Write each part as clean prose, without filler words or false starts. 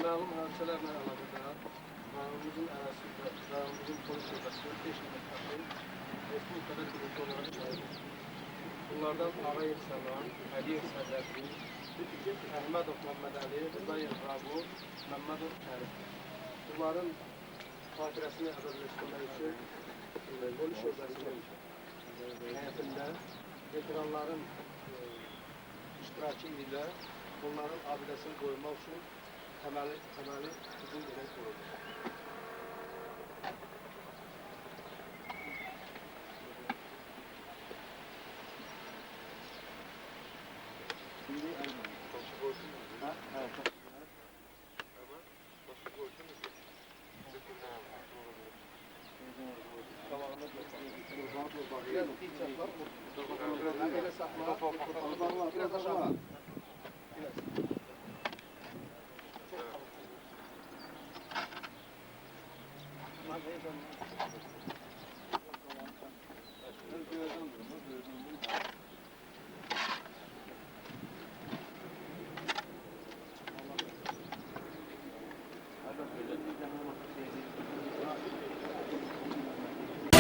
məlum hadisələrlə əlaqədar rayonumuzun ərazisində, rayonumuzun polis şöbəsi 5 nəfər şəxsin respublikada birinci olaraq şəhiddir. Bunlardan Ağayev Sənan, Əliyev Sədəqli, Əhmədov Məmməd Əli, Rızayev Rabu, Məmmədov Kərim. Bunların xatirəsini əbədiləşdirmək üçün polis şöbəsinin həyətində veteranların iştirakı ilə onların abidəsini qoymaq üçün təməli bizim yerə qoyulur. Biraz aşağı.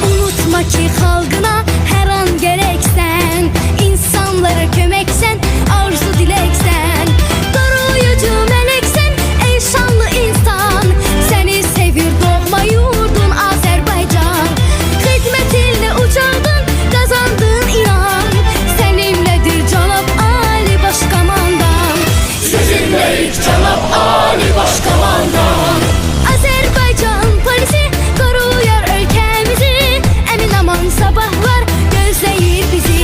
Unutma ki halkına her an gereksen, insanlara kömeksen, arzu dileksen, koruyucu meleksen, ey şanlı insan. Seni sevir doğma yurdun Azerbaycan. Hizmetinle uçaldın, kazandın inan. Seninledir Cenab Ali Başkomandan. Sizinleyiz Cenab Ali Başkomandan. Azerbaycan polisi koruyor ülkemizi. Emin aman sabahlar gözleyir bizi.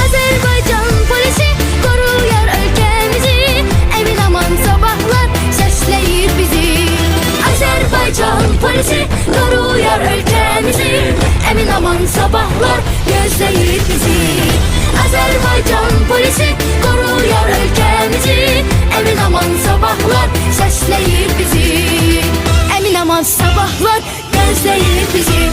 Azerbaycan polisi koruyor ülkemizi. Emin aman sabahlar sesleyir bizi. Azerbaycan polisi koruyor ülkemizi. Emin aman sabahlar gözleyir bizi. Azerbaycan polisi koruyor ülkemizi. Emin aman sabahlar sesleyir bizi. Emin aman sabahlar gözleyir bizi.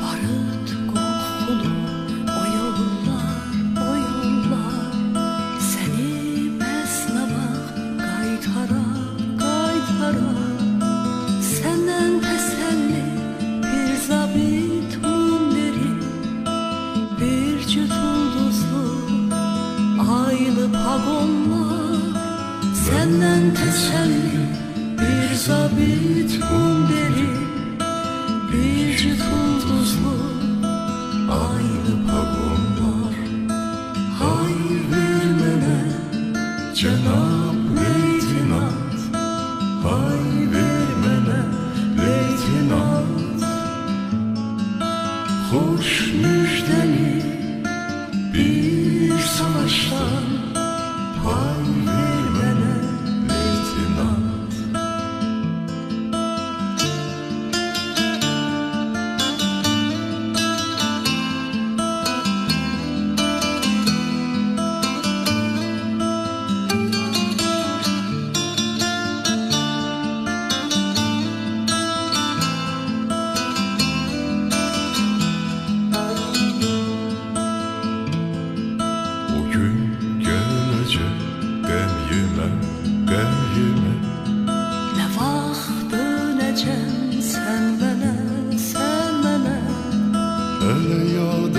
Barut kokulu o yollar seni beslemek kaytara senden teselli bir zabit münderi bir cüt ulduzlu aylı pagonlar senden teselli bir zabit münderi bir cüt ulduzlu aylı pagonlar. Hay vermene Cenab Leytinat, hay vermene Leytinat. Hoş müjdeli bir savaştan, hay vermene Leytinat. O gün gelecek gəm yemə, gəm yemə. Ne vaxt dönəcəm sən mənə, sən mənə. Hələ yad